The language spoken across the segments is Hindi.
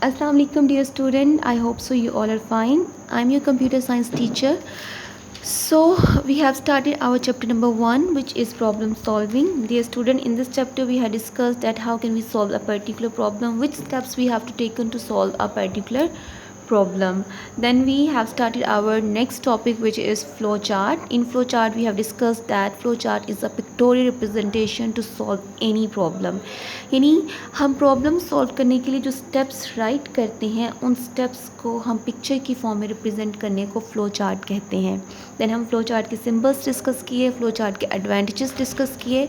Assalamu alaikum dear student. I hope so you all are fine. I'm your computer science teacher. So we have started our chapter number 1, which is problem solving. Dear student, in this chapter we have discussed that how can we solve a particular problem, which steps we have to take to solve a particular problem. Then we have started our next topic, which is flowchart. In flowchart we have discussed that flowchart is a pictorial representation to solve any problem. यानी हम प्रॉब्लम सॉल्व करने के लिए जो स्टेप्स राइट करते हैं उन स्टेप्स को हम पिक्चर की फॉर्म में रिप्रेजेंट करने को फ्लो चार्ट कहते हैं. देन हम फ्लो चार्ट के सिंबल्स डिस्कस किए, फ्लो चार्ट के एडवांटेजेस डिस्कस किए.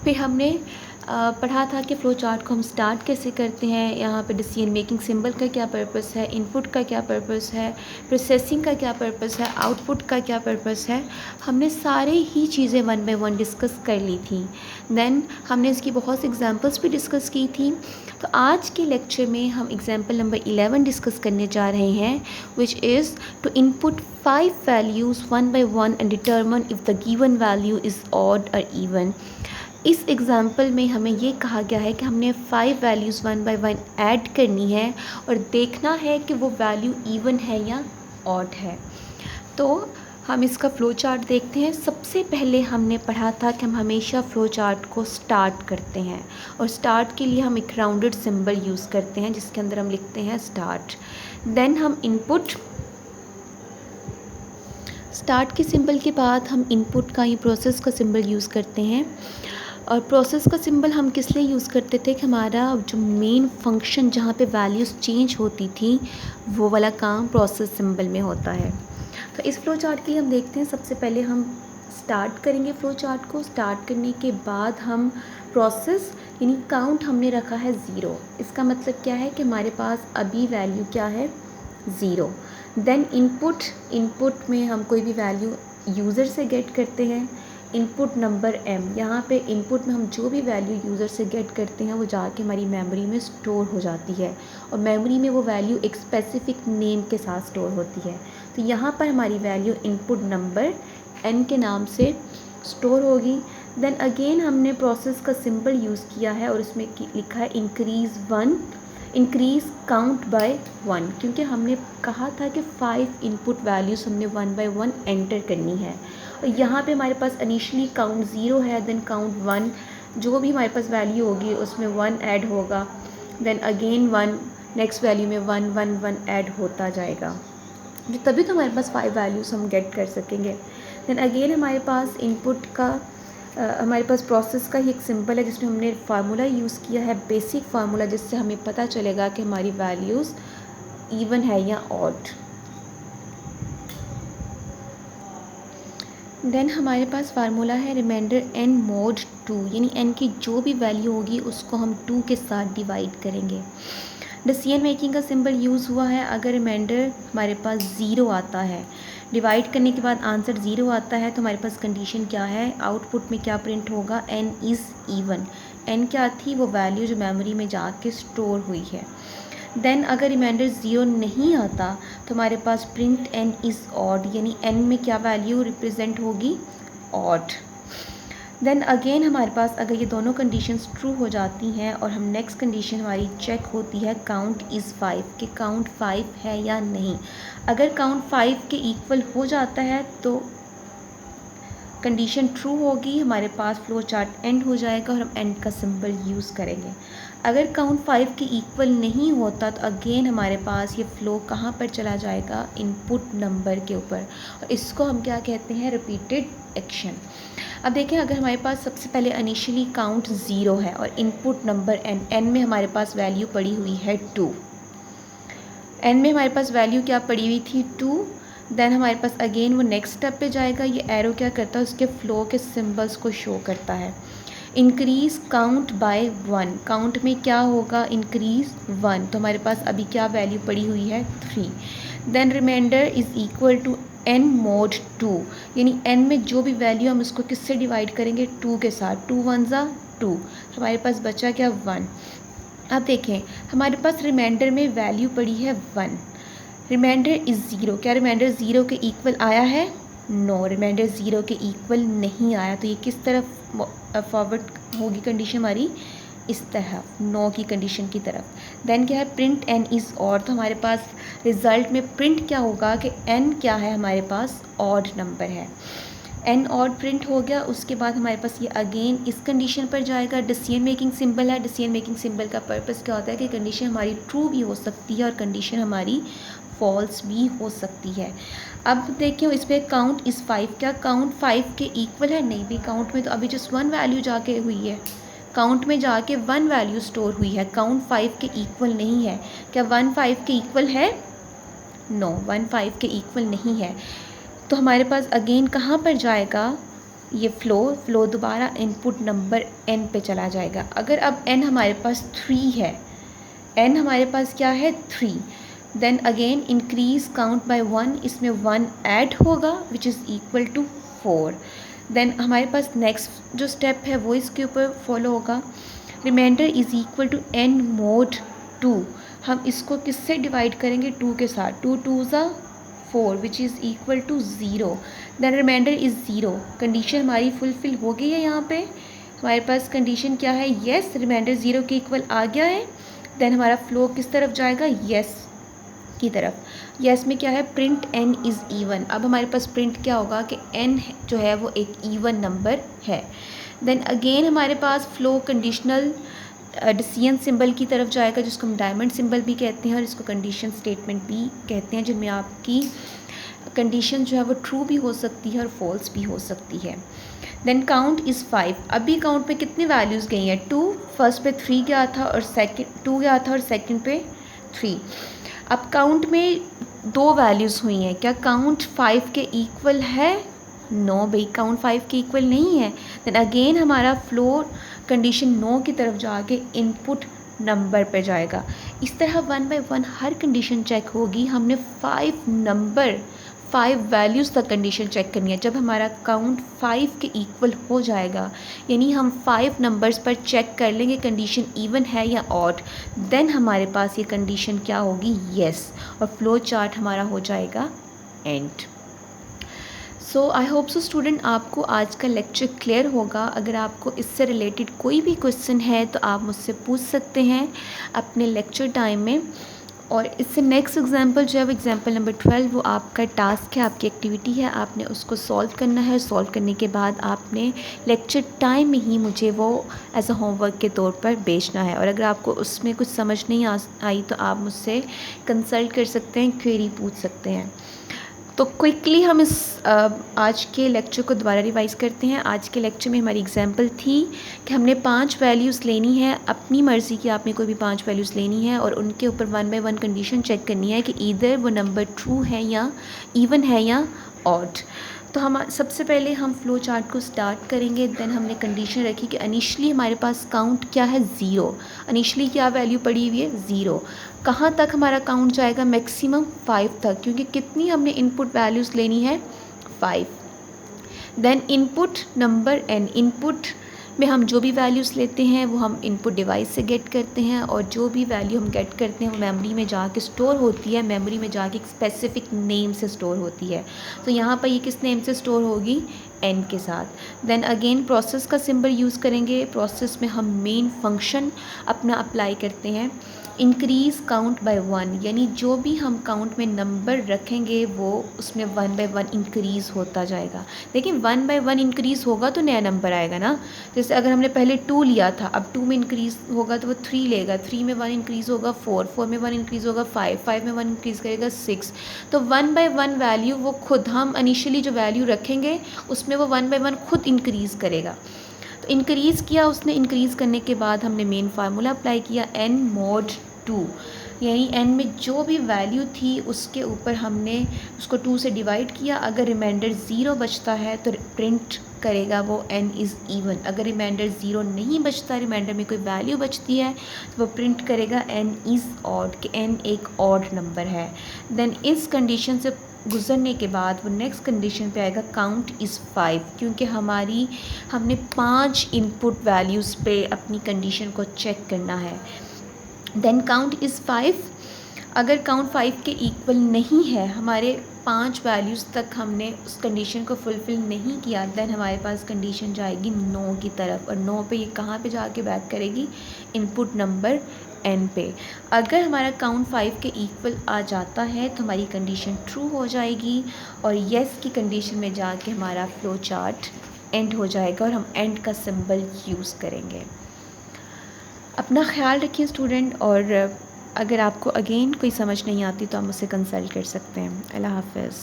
फिर हमने पढ़ा था कि फ़्लो चार्ट को हम स्टार्ट कैसे करते हैं, यहाँ पे डिसीजन मेकिंग सिंबल का क्या पर्पस है, इनपुट का क्या पर्पस है, प्रोसेसिंग का क्या पर्पस है, आउटपुट का क्या पर्पस है. हमने सारे ही चीज़ें वन बाय वन डिस्कस कर ली थी. देन हमने इसकी बहुत सी एग्जांपल्स भी डिस्कस की थी. तो आज के लेक्चर में हम एग्जांपल नंबर 11 डिस्कस करने जा रहे हैं, which is to input 5 values one by one and determine if the given value is odd और इवन. इस एग्ज़ाम्पल में हमें ये कहा गया है कि हमने 5 values one by one add करनी है और देखना है कि वो वैल्यू इवन है या ऑड है. तो हम इसका फ़्लो चार्ट देखते हैं. सबसे पहले हमने पढ़ा था कि हम हमेशा फ़्लो चार्ट को स्टार्ट करते हैं और स्टार्ट के लिए हम एक राउंडेड सिंबल यूज़ करते हैं जिसके अंदर हम लिखते हैं स्टार्ट. देन हम इनपुट, स्टार्ट के सिंबल के बाद हम इनपुट का, ये प्रोसेस का सिंबल यूज़ करते हैं. और प्रोसेस का सिंबल हम किस लिए यूज़ करते थे कि हमारा जो मेन फंक्शन जहाँ पे वैल्यूज़ चेंज होती थी वो वाला काम प्रोसेस सिंबल में होता है. तो इस फ़्लो चार्ट के लिए हम देखते हैं, सबसे पहले हम स्टार्ट करेंगे फ़्लो चार्ट को. स्टार्ट करने के बाद हम प्रोसेस यानी काउंट हमने रखा है 0. इसका मतलब क्या है कि हमारे पास अभी वैल्यू क्या है, 0. देन इनपुट, इनपुट में हम कोई भी वैल्यू यूज़र से गेट करते हैं. इनपुट नंबर m, यहाँ पे इनपुट में हम जो भी वैल्यू यूज़र से गेट करते हैं वो जाके हमारी मेमोरी में स्टोर हो जाती है और मेमोरी में वो वैल्यू एक स्पेसिफिक नेम के साथ स्टोर होती है. तो यहाँ पर हमारी वैल्यू इनपुट नंबर n के नाम से स्टोर होगी. देन अगेन हमने प्रोसेस का सिंबल यूज़ किया है और उसमें लिखा है इंक्रीज़ काउंट बाय 1, क्योंकि हमने कहा था कि 5 इनपुट वैल्यूज़ हमने वन बाय वन एंटर करनी है. और यहाँ पे हमारे पास इनिशियली काउंट 0 है, देन काउंट 1, जो भी हमारे पास वैल्यू होगी उसमें 1 ऐड होगा. देन अगेन 1, नेक्स्ट वैल्यू में 1 1 1 ऐड होता जाएगा. तभी तो हमारे पास 5 वैल्यूज़ हम गेट कर सकेंगे. देन अगेन हमारे पास इनपुट का हमारे पास प्रोसेस का ही एक सिंबल है जिसमें हमने फार्मूला यूज़ किया है, बेसिक फार्मूला, जिससे हमें पता चलेगा कि हमारी वैल्यूज़ इवन है या ऑड. देन हमारे पास फार्मूला है रिमाइंडर n mod 2, यानी n की जो भी वैल्यू होगी उसको हम 2 के साथ डिवाइड करेंगे. डिसीजन मेकिंग का सिंबल यूज़ हुआ है अगर रिमाइंडर हमारे पास 0 आता है, डिवाइड करने के बाद आंसर 0 आता है तो हमारे पास कंडीशन क्या है, आउटपुट में क्या प्रिंट होगा, n इज़ इवन. n क्या थी, वो वैल्यू जो मेमोरी में जाके स्टोर हुई है. देन अगर रिमाइंडर 0 नहीं आता तो हमारे पास प्रिंट n इज़ ऑड, यानी n में क्या वैल्यू रिप्रेजेंट होगी, ऑड. देन अगेन हमारे पास अगर ये दोनों कंडीशंस ट्रू हो जाती हैं और हम नेक्स्ट कंडीशन हमारी चेक होती है काउंट इज़ 5, कि काउंट 5 है या नहीं. अगर काउंट 5 के इक्वल हो जाता है तो कंडीशन ट्रू होगी, हमारे पास फ्लो चार्ट एंड हो जाएगा और हम एंड का सिंबल यूज़ करेंगे. अगर काउंट 5 के इक्वल नहीं होता तो अगेन हमारे पास ये फ़्लो कहाँ पर चला जाएगा, इनपुट नंबर के ऊपर, और इसको हम क्या कहते हैं, रिपीटेड एक्शन. अब देखें, अगर हमारे पास सबसे पहले इनिशियली काउंट 0 है और इनपुट नंबर n में हमारे पास वैल्यू पड़ी हुई है 2, n में हमारे पास वैल्यू क्या पड़ी हुई थी, 2. देन हमारे पास अगेन वो नेक्स्ट स्टेप पे जाएगा, ये एरो क्या करता है, उसके फ़्लो के सिंबल्स को शो करता है. इंक्रीज़ काउंट बाय 1, काउंट में क्या होगा, इंक्रीज़ 1, तो हमारे पास अभी क्या वैल्यू पड़ी हुई है, 3. Then remainder is equal to n mod 2, यानी n में जो भी वैल्यू हम उसको किससे डिवाइड करेंगे, 2 के साथ. 2 1 ज़ा 2, हमारे पास बचा क्या, 1. अब देखें हमारे पास रिमाइंडर में वैल्यू पड़ी है 1, रिमाइंडर इज़ 0, क्या रिमाइंडर 0 के इक्वल आया है, नो, रिमाइंडर 0 के इक्वल नहीं आया. तो ये किस तरफ फॉरवर्ड होगी कंडीशन हमारी, इस तरफ 9 की कंडीशन की तरफ। देन क्या है प्रिंट n इज़ ऑड, तो हमारे पास रिज़ल्ट में प्रिंट क्या होगा कि n क्या है हमारे पास ऑड नंबर है। n ऑड प्रिंट हो गया, उसके बाद हमारे पास ये अगेन इस कंडीशन पर जाएगा। डिसीजन मेकिंग सिंबल है, डिसीजन मेकिंग सिंबल का पर्पस क्या होता है कि कंडीशन हमारी ट्रू भी हो सकती है और कंडीशन हमारी फॉल्स भी हो सकती है। अब देखिए इस पर काउंट इज़ 5, क्या काउंट 5 के इक्वल है? नहीं भी, काउंट में तो अभी जस्ट 1 वैल्यू जाके हुई है, काउंट में जाके 1 वैल्यू स्टोर हुई है, काउंट 5 के इक्वल नहीं है। क्या 1 5 के इक्वल है? नो, 1 5 के इक्वल नहीं है। तो हमारे पास अगेन कहाँ पर जाएगा ये फ्लो दोबारा इनपुट नंबर n पे चला जाएगा। अगर अब n हमारे पास 3 है, n हमारे पास क्या है 3, then again increase count by 1, इसमें 1 ऐड होगा which is equal to 4। Then हमारे पास नेक्स्ट जो स्टेप है वो इसके ऊपर फॉलो होगा। Remainder is equal to n mod 2, हम इसको किससे डिवाइड करेंगे? 2 के साथ, 2 2 ज़ा 4 which is equal to 0। Then remainder is 0, condition हमारी फुलफिल हो गई है। यहाँ पे हमारे पास कंडीशन क्या है? येस, रिमाइंडर 0 के इक्वल आ गया है। देन हमारा फ्लो किस तरफ जाएगा? येस की तरफ। येस में क्या है? Print n is even. अब हमारे पास प्रिंट क्या होगा कि n जो है वो एक इवन नंबर है। देन अगेन हमारे पास फ्लो कंडीशनल डिसीजन सिंबल की तरफ जाएगा, जिसको हम डायमंड सिंबल भी कहते हैं और इसको कंडीशन स्टेटमेंट भी कहते हैं, जिनमें आपकी कंडीशन जो है वो ट्रू भी हो सकती है और फॉल्स भी हो सकती है। देन काउंट इज़ 5, अभी काउंट में कितनी वैल्यूज़ गई हैं? 2, फर्स्ट पे 3 गया था और सेकंड 2 गया था और सेकंड पे 3। अब काउंट में 2 वैल्यूज़ हुई हैं, क्या काउंट 5 के इक्वल है? नो भाई, काउंट 5 के इक्वल नहीं है। देन अगेन हमारा फ्लो कंडीशन 9 की तरफ जाके इनपुट नंबर पे जाएगा। इस तरह 1 बाय 1 हर कंडीशन चेक होगी। हमने 5 वैल्यूज़ तक कंडीशन चेक करनी है। जब हमारा काउंट 5 के इक्वल हो जाएगा, यानी हम 5 नंबर्स पर चेक कर लेंगे कंडीशन इवन है या ऑड, देन हमारे पास ये कंडीशन क्या होगी? येस, और फ्लो चार्ट हमारा हो जाएगा and. So I hope so student, आपको आज का लेक्चर क्लियर होगा। अगर आपको इससे रिलेटेड कोई भी क्वेश्चन है तो आप मुझसे पूछ सकते हैं अपने लेक्चर टाइम में। और इससे नेक्स्ट एग्जांपल जो है वो एग्जांपल नंबर 12, वो आपका टास्क है, आपकी एक्टिविटी है, आपने उसको सॉल्व करना है। सॉल्व करने के बाद आपने लेक्चर टाइम में ही मुझे वो एज अ होमवर्क के तौर पर भेजना है। और अगर आपको उसमें कुछ समझ नहीं आई तो आप मुझसे कंसल्ट कर सकते हैं, क्वेरी पूछ सकते हैं। तो क्विकली हम इस आज के लेक्चर को दोबारा रिवाइज़ करते हैं। आज के लेक्चर में हमारी एग्जांपल थी कि हमने 5 वैल्यूज़ लेनी है, अपनी मर्ज़ी की आपने कोई भी 5 वैल्यूज़ लेनी है और उनके ऊपर 1 बाय 1 कंडीशन चेक करनी है कि ईदर वो नंबर ट्रू है या इवन है या ऑड। तो हम सबसे पहले हम फ्लो चार्ट को स्टार्ट करेंगे। देन हमने कंडीशन रखी कि इनिशियली हमारे पास काउंट क्या है? 0। इनिशियली क्या वैल्यू पड़ी हुई है? 0। कहाँ तक हमारा काउंट जाएगा? मैक्सिमम 5 तक, क्योंकि कितनी हमने इनपुट वैल्यूज़ लेनी है? 5। Then input number n, input में हम जो भी वैल्यूज़ लेते हैं वो हम इनपुट डिवाइस से गेट करते हैं, और जो भी वैल्यू हम गेट करते हैं वो मेमोरी में जाके स्टोर होती है। मेमोरी में जाके एक स्पेसिफिक नेम से स्टोर होती है। तो यहाँ पर ये किस नेम से स्टोर होगी? n के साथ। देन अगेन प्रोसेस का सिंबल यूज़ करेंगे। प्रोसेस में हम मेन फंक्शन अपना अप्लाई करते हैं। इंक्रीज़ काउंट बाय 1, यानी जो भी हम काउंट में नंबर रखेंगे वो उसमें 1 बाय 1 इंक्रीज़ होता जाएगा। देखिए 1 बाय 1 इंक्रीज़ होगा तो नया नंबर आएगा ना। जैसे अगर हमने पहले 2 लिया था, अब 2 में इंक्रीज़ होगा तो वो 3 लेगा, 3 में 1 इंक्रीज़ होगा 4, 4 में 1 इंक्रीज़ होगा 5, 5 में 1 इंक्रीज़ करेगा 6। तो 1 बाय 1 वैल्यू वो खुद, हम इनिशियली जो वैल्यू रखेंगे उसमें वो 1 बाय 1 खुद इंक्रीज़ करेगा। तो इंक्रीज़ किया उसने, इंक्रीज़ करने के बाद हमने मेन फार्मूला अप्लाई किया n mod 2, यानी n में जो भी वैल्यू थी उसके ऊपर हमने उसको 2 से डिवाइड किया। अगर रिमाइंडर 0 बचता है तो प्रिंट करेगा वो n इज़ इवन। अगर रिमाइंडर 0 नहीं बचता, रिमाइंडर में कोई वैल्यू बचती है तो वो प्रिंट करेगा n इज़ ऑड, कि n एक ऑड नंबर है। देन इस कंडीशन से गुज़रने के बाद वो नेक्स्ट कंडीशन पे आएगा काउंट इज़ 5, क्योंकि हमने 5 इनपुट वैल्यूज़ पे अपनी कंडीशन को चेक करना है। देन काउंट इज़ 5, अगर काउंट 5 के इक्वल नहीं है, हमारे 5 वैल्यूज़ तक हमने उस कंडीशन को फुलफ़िल नहीं किया, देन हमारे पास कंडीशन जाएगी नो की तरफ। और नो पे ये कहाँ पे जाके बैक करेगी, इनपुट नंबर n पे। अगर हमारा काउंट 5 के इक्वल आ जाता है तो हमारी कंडीशन ट्रू हो जाएगी और येस की कंडीशन में जाके हमारा फ्लो चार्ट एंड हो जाएगा और हम एंड का सिंबल यूज़ करेंगे। अपना ख्याल रखिए स्टूडेंट, और अगर आपको अगेन कोई समझ नहीं आती तो आप मुझसे कंसल्ट कर सकते हैं। अल्लाह हाफ़िज़।